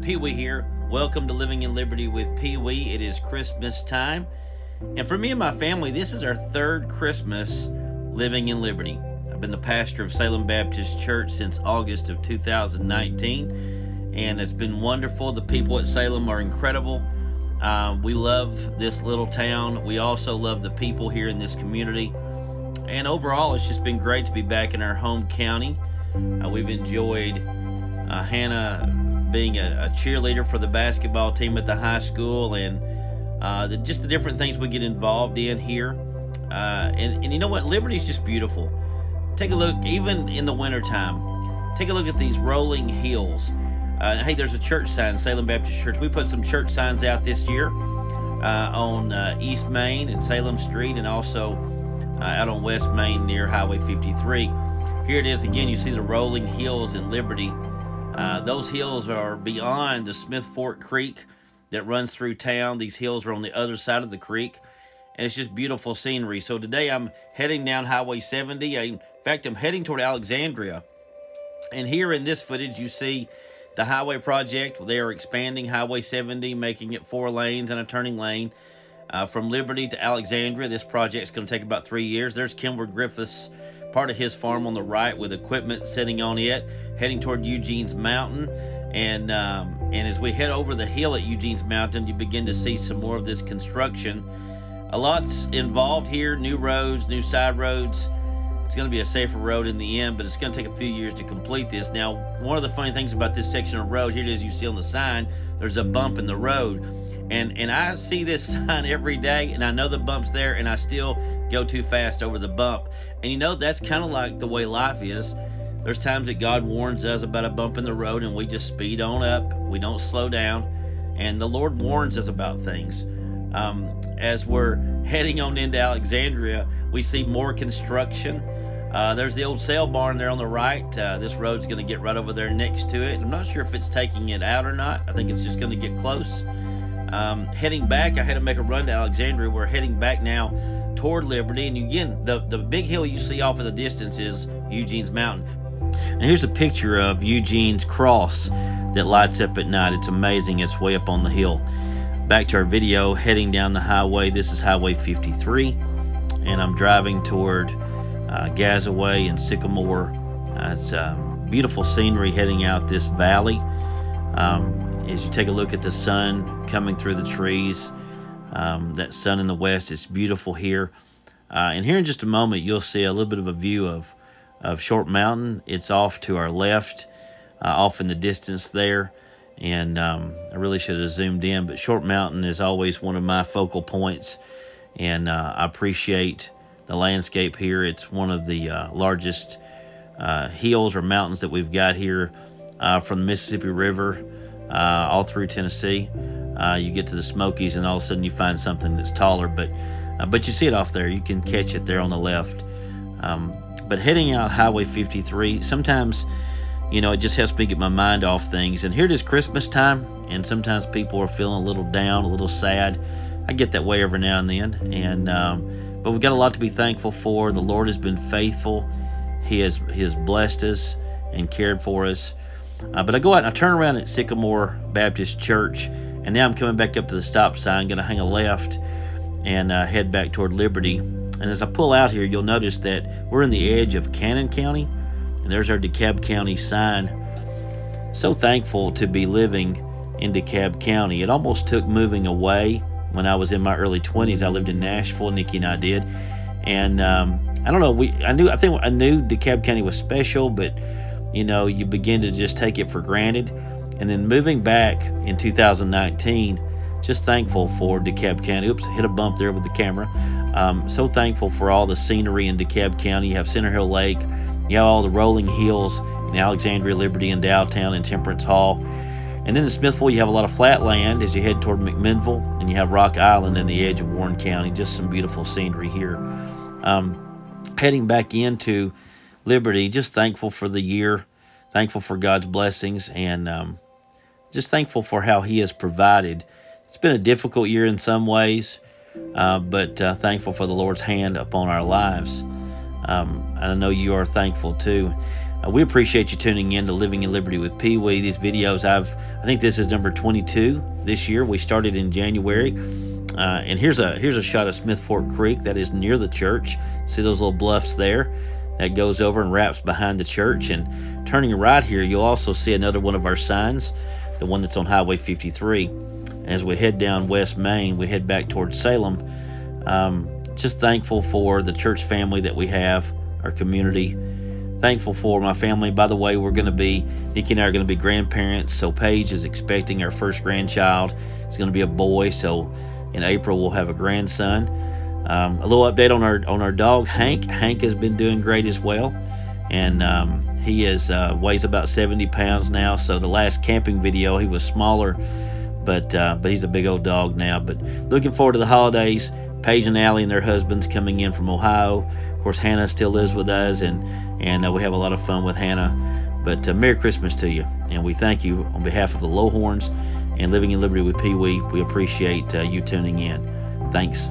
Peewee here. Welcome to Living in Liberty with Peewee. It is Christmas time. And for me and my family, this is our third Christmas living in Liberty. I've been the pastor of Salem Baptist Church since August of 2019. And it's been wonderful. The people at Salem are incredible. We love this little town. We also love the people here in this community. And overall, it's just been great to be back in our home county. We've enjoyed Hannah being a cheerleader for the basketball team at the high school, and just the different things we get involved in here. And you know what? Liberty's just beautiful. Take a look, even in the wintertime. Take a look at these rolling hills. Hey, there's a church sign, Salem Baptist Church. We put some church signs out this year on East Main and Salem Street, and also out on West Main near Highway 53. Here it is again. You see the rolling hills in Liberty. Those hills are beyond the Smith Fork Creek that runs through town. These hills are on the other side of the creek, and it's just beautiful scenery. So today I'm heading down Highway 70. In fact, I'm heading toward Alexandria. And here in this footage, you see the highway project. They are expanding Highway 70, making it 4 lanes and a turning lane. From Liberty to Alexandria, this project's going to take about 3 years. There's Kenward Griffiths, part of his farm on the right with equipment sitting on it, heading toward Eugene's Mountain. And as we head over the hill at Eugene's Mountain, you begin to see some more of this construction. A lot's involved here, new roads, new side roads. It's going to be a safer road in the end, but it's going to take a few years to complete this. Now, one of the funny things about this section of road, here it is, you see on the sign, there's a bump in the road. And I see this sign every day, and I know the bump's there, and I still go too fast over the bump. And you know, that's kind of like the way life is. There's times that God warns us about a bump in the road, and we just speed on up. We don't slow down. And the Lord warns us about things. As we're heading on into Alexandria, we see more construction. There's the old sail barn there on the right. This road's going to get right over there next to it. I'm not sure if it's taking it out or not. I think it's just going to get close. Heading back, I had to make a run to Alexandria. We're heading back now toward Liberty. And again, the big hill you see off in the distance is Eugene's Mountain. And here's a picture of Eugene's cross that lights up at night. It's amazing. It's way up on the hill. Back to our video, heading down the highway. This is Highway 53, and I'm driving toward Gazaway and Sycamore. It's beautiful scenery heading out this valley. As you take a look at the sun coming through the trees, that sun in the west, it's beautiful here. And here in just a moment, you'll see a little bit of a view of Short Mountain. It's off to our left, off in the distance there. And I really should have zoomed in, but Short Mountain is always one of my focal points. And I appreciate the landscape here. It's one of the largest hills or mountains that we've got here from the Mississippi River all through Tennessee. You get to the Smokies, and all of a sudden you find something that's taller, but you see it off there. You can catch it there on the left. But heading out Highway 53, sometimes, you know, it just helps me get my mind off things. And here it is Christmas time, and sometimes people are feeling a little down, a little sad. I get that way every now and then. And but we've got a lot to be thankful for. The Lord has been faithful. He has blessed us and cared for us. But I go out and I turn around at Sycamore Baptist Church, and now I'm coming back up to the stop sign, going to hang a left and head back toward Liberty. And as I pull out here, you'll notice that we're in the edge of Cannon County, and there's our DeKalb County sign. So thankful to be living in DeKalb County. It almost took moving away when I was in my early 20s. I lived in Nashville, Nikki and I did. And I don't know, I knew DeKalb County was special, but you know, you begin to just take it for granted. And then moving back in 2019, just thankful for DeKalb County. Oops, hit a bump there with the camera. So thankful for all the scenery in DeKalb County. You have Center Hill Lake. You have all the rolling hills in Alexandria, Liberty, and Dowtown, and Temperance Hall. And then in Smithville, you have a lot of flat land as you head toward McMinnville, and you have Rock Island in the edge of Warren County. Just some beautiful scenery here. Heading back into Liberty, just thankful for the year, thankful for God's blessings, and just thankful for how He has provided. It's been a difficult year in some ways, but thankful for the Lord's hand upon our lives. I know you are thankful too. We appreciate you tuning in to Living in Liberty with Peewee. These videos, I think this is number 22 this year. We started in January. And here's a shot of Smith Fork Creek that is near the church. See those little bluffs there? That goes over and wraps behind the church. And turning right here, you'll also see another one of our signs, the one that's on Highway 53. As we head down West Main, we head back towards Salem. Just thankful for the church family that we have, our community. Thankful for my family. By the way, Nikki and I are going to be grandparents. So Paige is expecting our first grandchild. It's going to be a boy. So in April, we'll have a grandson. A little update on our dog, Hank. Hank has been doing great as well. And he weighs about 70 pounds now. So the last camping video, he was smaller, but he's a big old dog now. But looking forward to the holidays. Paige and Allie and their husbands coming in from Ohio. Of course, Hannah still lives with us, and we have a lot of fun with Hannah. But Merry Christmas to you, and we thank you on behalf of the Lowhorns and Living in Liberty with Peewee. We appreciate you tuning in. Thanks.